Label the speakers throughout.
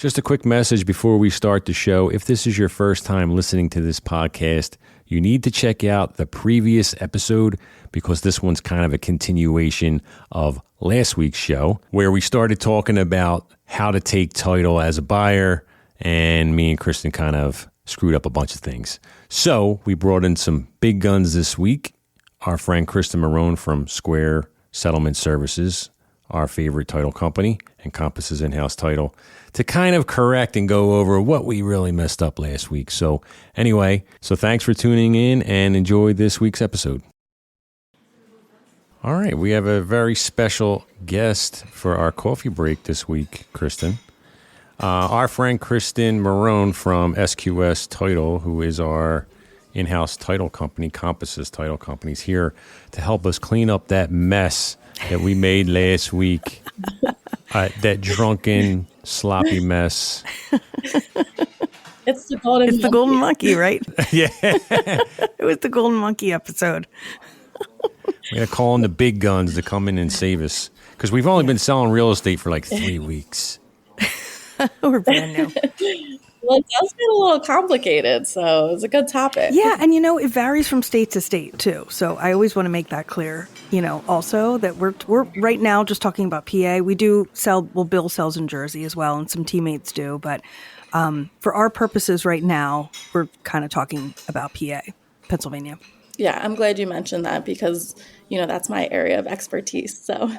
Speaker 1: Just a quick message before we start the show. If this is your first time listening to this podcast, you need to check out the previous episode because this one's kind of a continuation of last week's show where we started talking about how to take title as a buyer, and me and Kristen kind of screwed up a bunch of things. So we brought in some big guns this week. Our friend Kristen Marrone from Square Settlement Services, our favorite title company, Encompass's in-house title, to kind of correct and go over what we really messed up last week. So anyway, thanks for tuning in and enjoy this week's episode. All right, we have a very special guest for our coffee break this week, Kristen. Our friend Kristen Marrone from SQS Title, who is our in-house title company, Encompass's title company, is here to help us clean up that mess that we made last week. That drunken, sloppy mess.
Speaker 2: It's the golden monkey, right?
Speaker 1: Yeah.
Speaker 2: It was the golden monkey episode.
Speaker 1: We got to call in the big guns to come in and save us because we've only been selling real estate for like 3 weeks.
Speaker 2: We're brand new.
Speaker 3: Well, it does get a little complicated, so it's a good topic.
Speaker 2: Yeah, and it varies from state to state too. So I always want to make that clear. Also that we're right now just talking about PA. We do sell. Well, Bill sells in Jersey as well, and some teammates do. But for our purposes right now, we're kind of talking about PA, Pennsylvania.
Speaker 3: Yeah, I'm glad you mentioned that because that's my area of expertise. So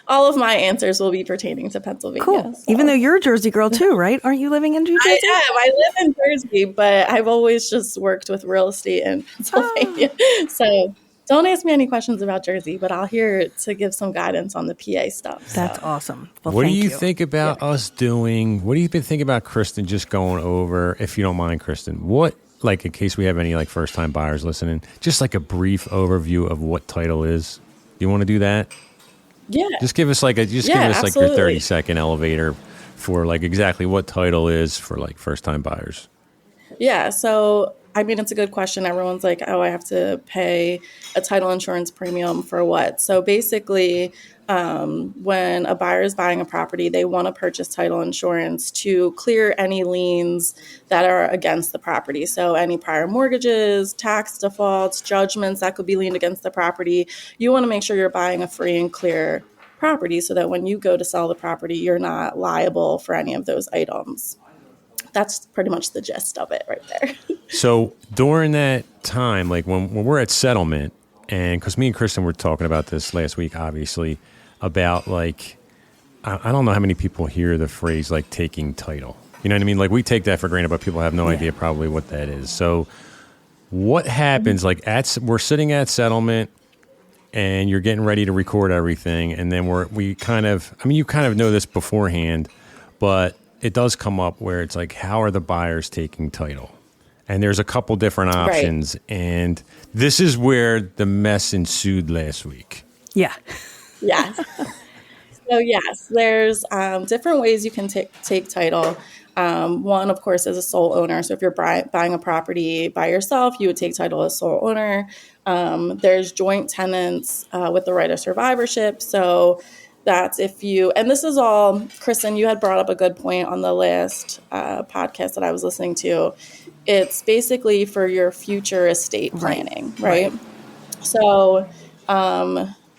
Speaker 3: all of my answers will be pertaining to Pennsylvania.
Speaker 2: Cool.
Speaker 3: So.
Speaker 2: Even though you're a Jersey girl too, right? Aren't you living in New Jersey?
Speaker 3: I am. I live in Jersey, but I've always just worked with real estate in Pennsylvania. So don't ask me any questions about Jersey, but I'll here to give some guidance on the PA stuff.
Speaker 2: That's awesome. Well,
Speaker 1: what do you think about us doing? What do you think about Kristen just going over, if you don't mind, Kristen, what, like in case we have any like first-time buyers listening, just like a brief overview of what title is? You want to do that?
Speaker 3: Yeah.
Speaker 1: Just give us like your 30-second elevator for like exactly what title is for like first-time buyers.
Speaker 3: Yeah. So, it's a good question. Everyone's like, oh, I have to pay a title insurance premium for what? So basically, when a buyer is buying a property, they want to purchase title insurance to clear any liens that are against the property. So any prior mortgages, tax defaults, judgments that could be liened against the property. You want to make sure you're buying a free and clear property so that when you go to sell the property, you're not liable for any of those items. That's pretty much the gist of it right there.
Speaker 1: So during that time, like when we're at settlement, and because me and Kristen were talking about this last week, obviously, about like, I don't know how many people hear the phrase like taking title. You know what I mean? Like we take that for granted, but people have no idea probably what that is. So what happens we're sitting at settlement and you're getting ready to record everything. And then you kind of know this beforehand, but it does come up where it's like, how are the buyers taking title? And there's a couple different options. Right. And this is where the mess ensued last week.
Speaker 2: Yeah.
Speaker 3: Yeah. So yes, there's different ways you can take title. One, of course, is a sole owner. So if you're buying a property by yourself, you would take title as sole owner. There's joint tenants with the right of survivorship. So that's and this is all, Kristen, you had brought up a good point on the last podcast that I was listening to. It's basically for your future estate planning, right? So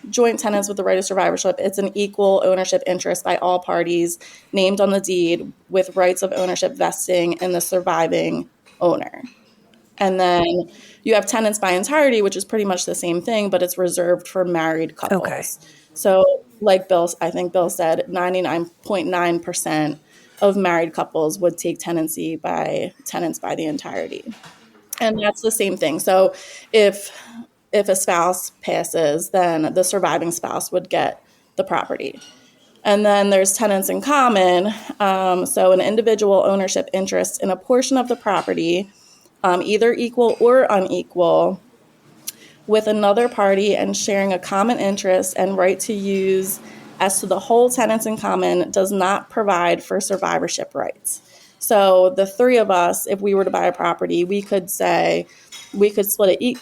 Speaker 3: joint tenants with the right of survivorship, it's an equal ownership interest by all parties named on the deed with rights of ownership vesting in the surviving owner. And then you have tenants by entirety, which is pretty much the same thing, but it's reserved for married couples. Okay. So like I think Bill said, 99.9% of married couples would take tenants by the entirety. And that's the same thing. So if a spouse passes, then the surviving spouse would get the property. And then there's tenants in common. So an individual ownership interest in a portion of the property, either equal or unequal, with another party and sharing a common interest and right to use as to the whole tenants in common does not provide for survivorship rights. So the three of us, if we were to buy a property, we could split it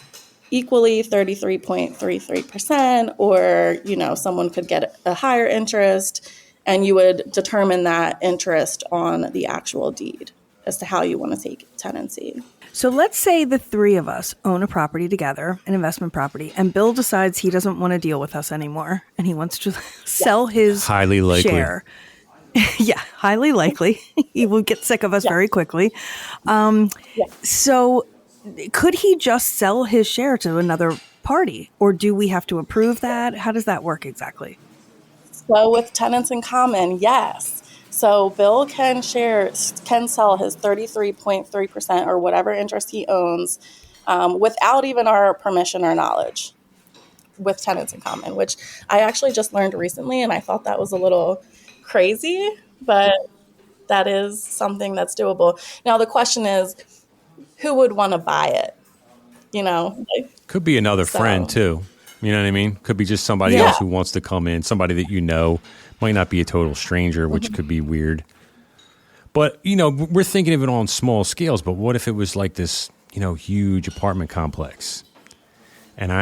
Speaker 3: equally 33.33%, or, someone could get a higher interest and you would determine that interest on the actual deed as to how you want to take tenancy.
Speaker 2: So let's say the three of us own a property together, an investment property, and Bill decides he doesn't want to deal with us anymore and he wants to sell his
Speaker 1: Highly likely.
Speaker 2: share. Yeah, highly likely. He will get sick of us very quickly. So could he just sell his share to another party, or do we have to approve that? How does that work exactly?
Speaker 3: So with tenants in common, yes. So Bill can sell his 33.3% or whatever interest he owns without even our permission or knowledge with tenants in common, which I actually just learned recently, and I thought that was a little crazy, but that is something that's doable. Now the question is, who would want to buy it?
Speaker 1: Could be another friend too. You know what I mean? Could be just somebody else who wants to come in, somebody that you know. Might not be a total stranger, which could be weird. But, we're thinking of it on small scales, but what if it was like this, huge apartment complex? And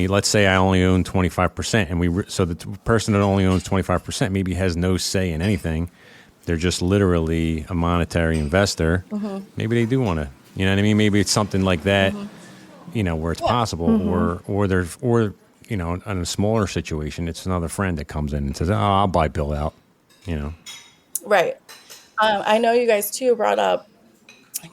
Speaker 1: let's say I only own 25%, and so the person that only owns 25% maybe has no say in anything. They're just literally a monetary investor. Maybe they do want to, you know what I mean? Maybe it's something like that, where it's possible, or in a smaller situation, it's another friend that comes in and says, "Oh, I'll buy Bill out,"
Speaker 3: Right. I know you guys too brought up,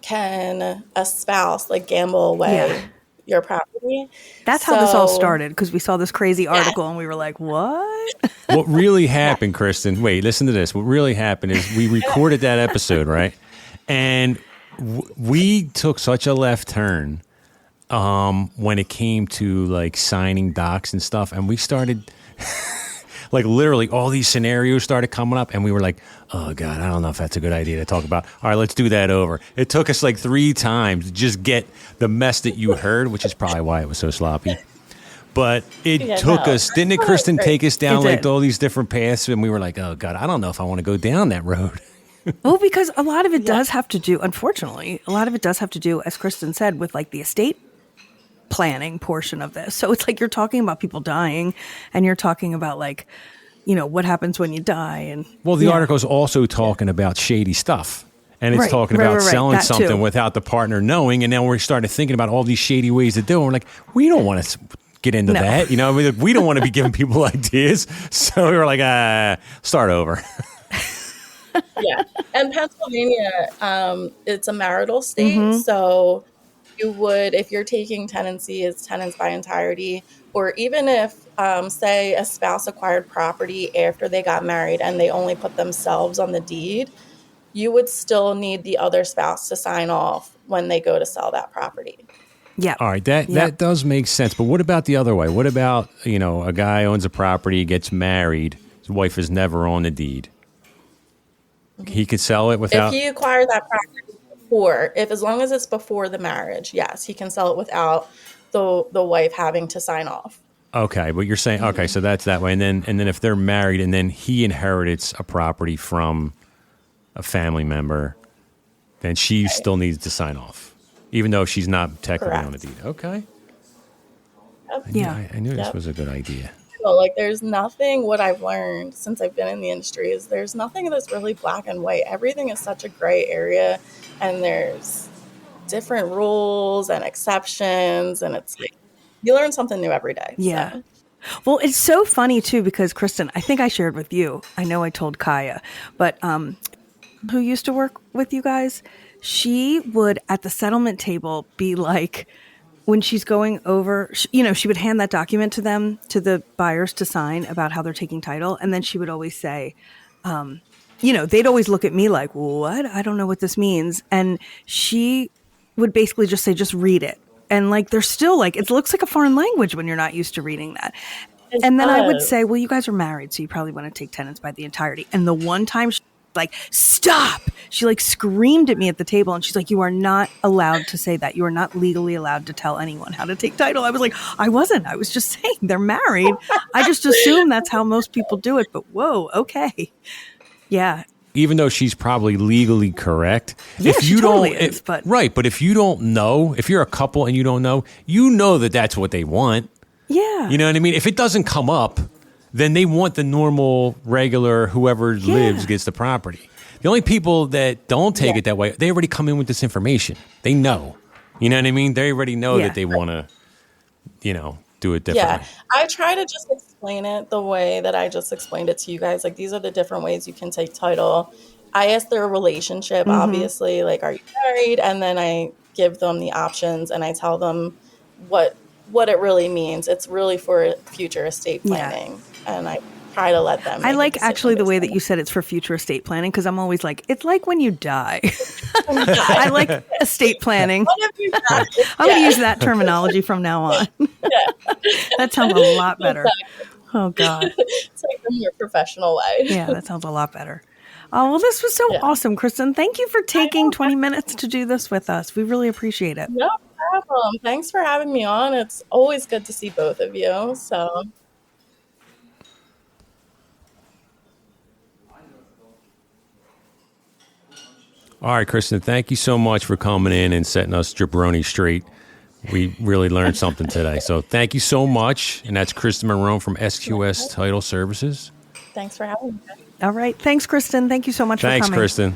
Speaker 3: can a spouse gamble away your property?
Speaker 2: That's how this all started, because we saw this crazy article and we were like, what?
Speaker 1: What really happened, Kristen, wait, listen to this. What really happened is we recorded that episode, right? And we took such a left turn when it came to signing docs and stuff, and we started literally all these scenarios started coming up, and we were like, oh God, I don't know if that's a good idea to talk about. All right, let's do that over. It took us 3 times to just get the mess that you heard, which is probably why it was so sloppy. But it took us, didn't it, Kristen, take us down all these different paths, and we were like, oh God, I don't know if I want to go down that road.
Speaker 2: Well, because a lot of it does have to do, unfortunately, as Kristen said, with the estate planning portion of this. So it's you're talking about people dying, and you're talking about what happens when you die. And
Speaker 1: the article's also talking about shady stuff, and it's talking about selling that something too, without the partner knowing. And then we started thinking about all these shady ways to do it. And we're like, we don't want to get into that. We don't want to be giving people ideas. So we were like, start over.
Speaker 3: Yeah. And Pennsylvania, it's a marital state. So you would, if you're taking tenancy as tenants by entirety, or even if, say, a spouse acquired property after they got married and they only put themselves on the deed, you would still need the other spouse to sign off when they go to sell that property.
Speaker 2: Yeah.
Speaker 1: All right. That does make sense. But what about the other way? What about, a guy owns a property, gets married, his wife is never on the deed. He could sell it without...
Speaker 3: If he acquired that property before, as long as it's before the marriage, yes, he can sell it without the wife having to sign off.
Speaker 1: Okay, but you're saying, okay, so that's that way. And then if they're married and then he inherits a property from a family member, then she still needs to sign off, even though she's not technically on the deed. Okay.
Speaker 3: Yep.
Speaker 1: I knew this was a good idea.
Speaker 3: So, there's nothing, what I've learned since I've been in the industry is there's nothing that's really black and white. Everything is such a gray area, and there's different rules and exceptions, and it's you learn something new every day.
Speaker 2: Yeah.
Speaker 3: So.
Speaker 2: Well, it's so funny too, because Kristen, I think I shared with you, I know I told Kaya, but who used to work with you guys, she would at the settlement table be when she's going over, she would hand that document to them, to the buyers to sign about how they're taking title. And then she would always say, they'd always look at me like, what? I don't know what this means. And she would basically just say, just read it. And they're still it looks like a foreign language when you're not used to reading that. And then I would say, well, you guys are married, so you probably want to take tenants by the entirety. And the one time she stop, she screamed at me at the table, and she's like, you are not allowed to say that. You are not legally allowed to tell anyone how to take title. I was like, I was just saying they're married. I just assume that's how most people do it, but whoa, okay. Yeah.
Speaker 1: Even though she's probably legally correct.
Speaker 2: Yeah, she totally is, but...
Speaker 1: Right, but if you don't know, if you're a couple and you don't know, that that's what they want.
Speaker 2: Yeah.
Speaker 1: You know what I mean? If it doesn't come up, then they want the normal, regular, whoever lives gets the property. The only people that don't take it that way, they already come in with this information. They know. You know what I mean? They already know that they want to, do it differently.
Speaker 3: Yeah, I try to just explain it the way that I just explained it to you guys. Like, these are the different ways you can take title. I ask their relationship, obviously, like, are you married? And then I give them the options and I tell them what it really means. It's really for future estate planning. And I try to let them.
Speaker 2: I like actually the way that you said it's for future estate planning, because I'm always like, it's like when you die. I like estate planning. I'm going to use that terminology from now on. That sounds a lot better. Exactly. Oh, God.
Speaker 3: It's like a more professional way.
Speaker 2: Yeah, that sounds a lot better. Oh, well, this was so awesome, Kristen. Thank you for taking 20 minutes to do this with us. We really appreciate it.
Speaker 3: No problem. Thanks for having me on. It's always good to see both of you. So.
Speaker 1: All right, Kristen, thank you so much for coming in and setting us jabroni straight. We really learned something today. So thank you so much. And that's Kristen Marrone from SQS Title Services.
Speaker 3: Thanks for having me.
Speaker 2: All right. Thanks, Kristen. Thank you so much for coming.
Speaker 1: Thanks, Kristen.